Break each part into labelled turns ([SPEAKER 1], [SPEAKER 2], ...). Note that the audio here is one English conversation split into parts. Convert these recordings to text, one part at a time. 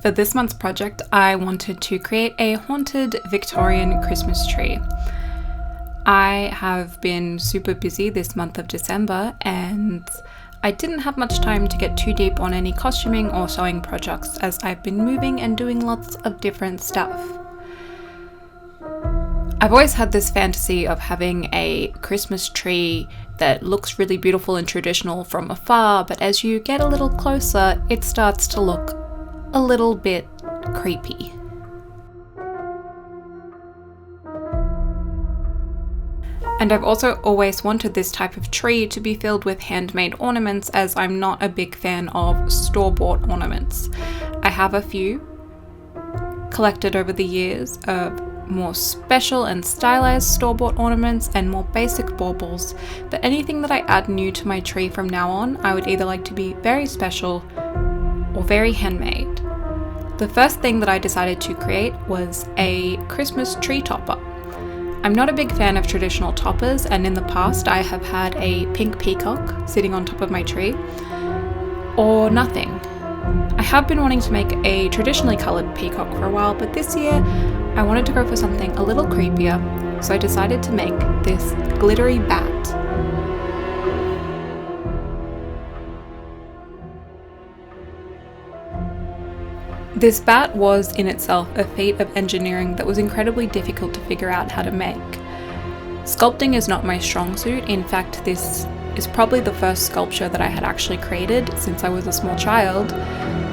[SPEAKER 1] For this month's project, I wanted to create a haunted Victorian Christmas tree. I have been super busy this month of December and I didn't have much time to get too deep on any costuming or sewing projects as I've been moving and doing lots of different stuff. I've always had this fantasy of having a Christmas tree that looks really beautiful and traditional from afar, but as you get a little closer, it starts to look a little bit creepy. And I've also always wanted this type of tree to be filled with handmade ornaments, as I'm not a big fan of store-bought ornaments. I have a few collected over the years of more special and stylized store-bought ornaments and more basic baubles, but anything that I add new to my tree from now on, I would either like to be very special or very handmade. The first thing that I decided to create was a Christmas tree topper. I'm not a big fan of traditional toppers, and in the past I have had a pink peacock sitting on top of my tree, or nothing. I have been wanting to make a traditionally coloured peacock for a while, but this year I wanted to go for something a little creepier, so I decided to make this glittery bat. This bat was in itself a feat of engineering that was incredibly difficult to figure out how to make. Sculpting is not my strong suit. In fact, this is probably the first sculpture that I had actually created since I was a small child.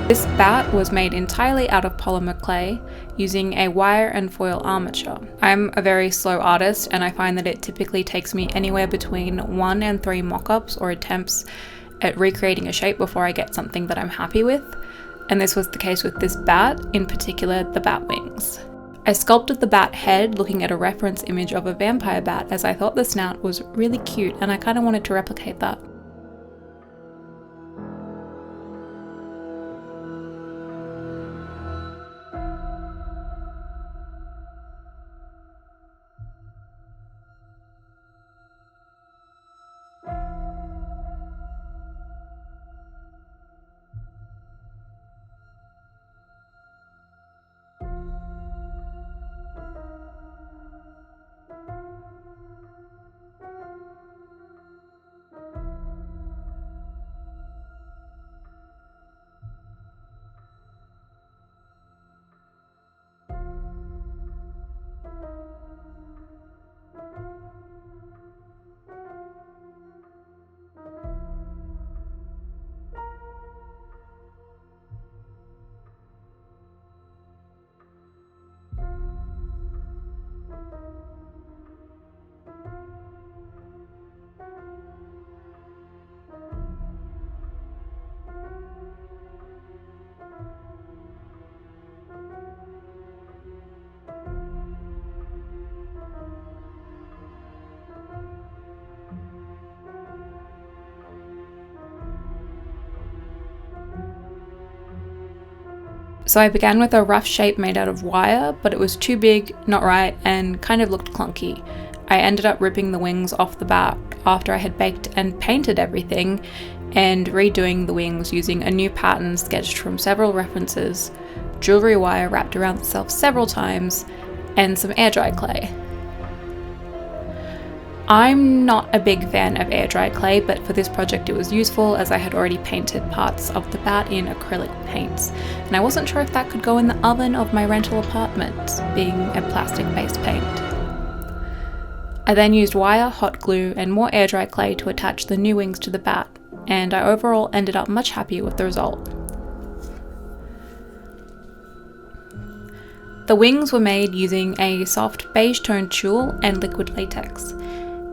[SPEAKER 1] This bat was made entirely out of polymer clay using a wire and foil armature. I'm a very slow artist and I find that it typically takes me anywhere between 1 and 3 mock-ups or attempts at recreating a shape before I get something that I'm happy with. And this was the case with this bat, in particular the bat wings. I sculpted the bat head looking at a reference image of a vampire bat, as I thought the snout was really cute and I kind of wanted to replicate that. So I began with a rough shape made out of wire, but it was too big, not right, and kind of looked clunky. I ended up ripping the wings off the bat after I had baked and painted everything, and redoing the wings using a new pattern sketched from several references, jewellery wire wrapped around itself several times, and some air dry clay. I'm not a big fan of air dry clay, but for this project it was useful as I had already painted parts of the bat in acrylic paints, and I wasn't sure if that could go in the oven of my rental apartment, being a plastic-based paint. I then used wire, hot glue, and more air dry clay to attach the new wings to the bat, and I overall ended up much happier with the result. The wings were made using a soft beige toned tulle and liquid latex.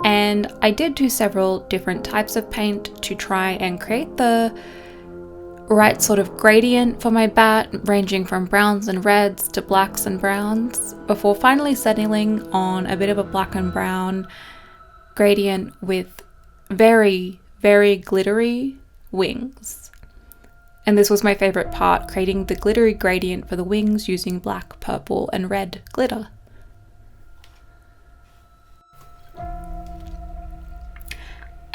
[SPEAKER 1] And I did do several different types of paint to try and create the right sort of gradient for my bat, ranging from browns and reds to blacks and browns, before finally settling on a bit of a black and brown gradient with very, very glittery wings. And this was my favourite part, creating the glittery gradient for the wings using black, purple and red glitter.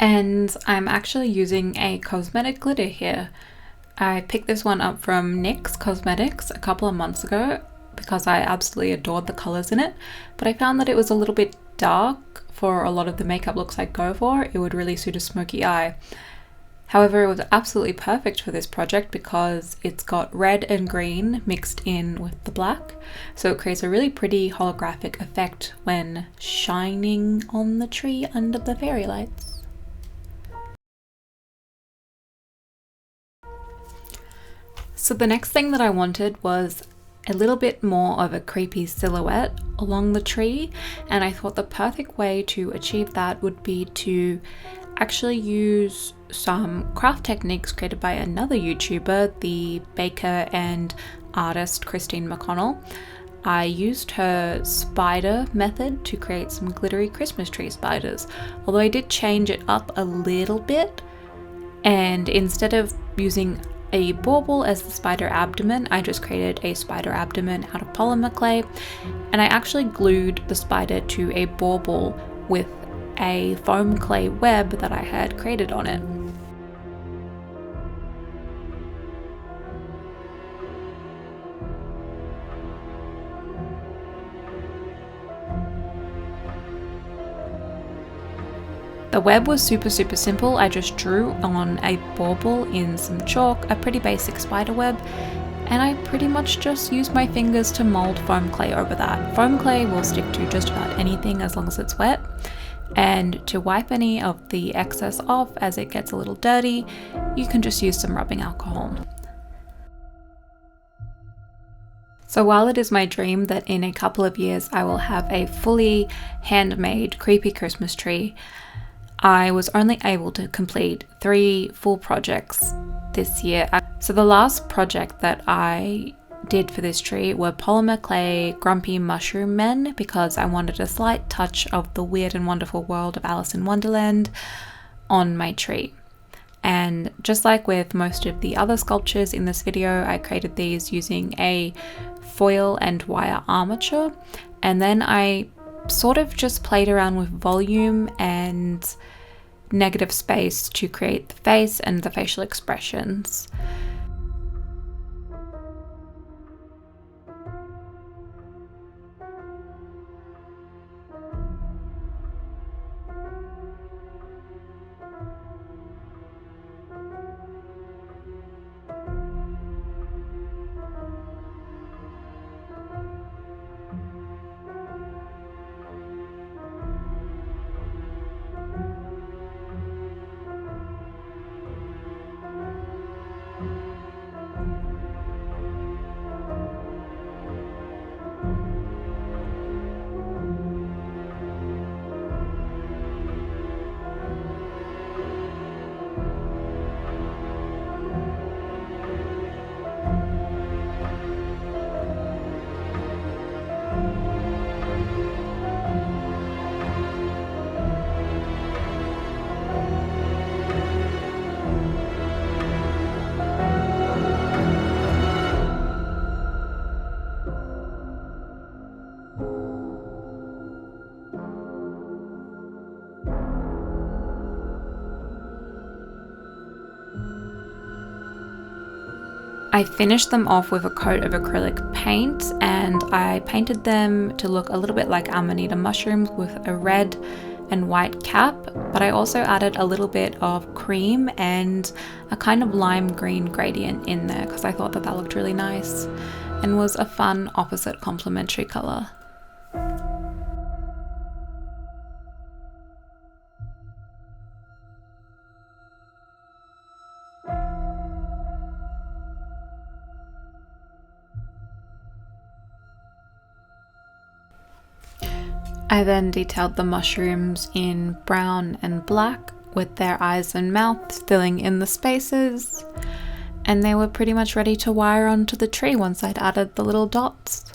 [SPEAKER 1] And I'm actually using a cosmetic glitter here. I picked this one up from NYX Cosmetics a couple of months ago because I absolutely adored the colours in it, but I found that it was a little bit dark for a lot of the makeup looks I go for. It would really suit a smoky eye. However, it was absolutely perfect for this project because it's got red and green mixed in with the black, so it creates a really pretty holographic effect when shining on the tree under the fairy lights. So the next thing that I wanted was a little bit more of a creepy silhouette along the tree, and I thought the perfect way to achieve that would be to actually use some craft techniques created by another YouTuber, the baker and artist Christine McConnell. I used her spider method to create some glittery Christmas tree spiders, although I did change it up a little bit, and instead of using a bauble as the spider abdomen, I just created a spider abdomen out of polymer clay, and I actually glued the spider to a bauble with a foam clay web that I had created on it. The web was super simple. I just drew on a bauble in some chalk, a pretty basic spider web, and I pretty much just used my fingers to mold foam clay over that. Foam clay will stick to just about anything as long as it's wet, and to wipe any of the excess off as it gets a little dirty, you can just use some rubbing alcohol. So while it is my dream that in a couple of years I will have a fully handmade creepy Christmas tree, I was only able to complete 3 full projects this year. So the last project that I did for this tree were polymer clay grumpy mushroom men, because I wanted a slight touch of the weird and wonderful world of Alice in Wonderland on my tree. And just like with most of the other sculptures in this video, I created these using a foil and wire armature, and then I sort of just played around with volume and negative space to create the face and the facial expressions. I finished them off with a coat of acrylic paint, and I painted them to look a little bit like amanita mushrooms with a red and white cap, but I also added a little bit of cream and a kind of lime green gradient in there because I thought that that looked really nice and was a fun opposite complementary colour. I then detailed the mushrooms in brown and black with their eyes and mouths filling in the spaces, and they were pretty much ready to wire onto the tree once I'd added the little dots.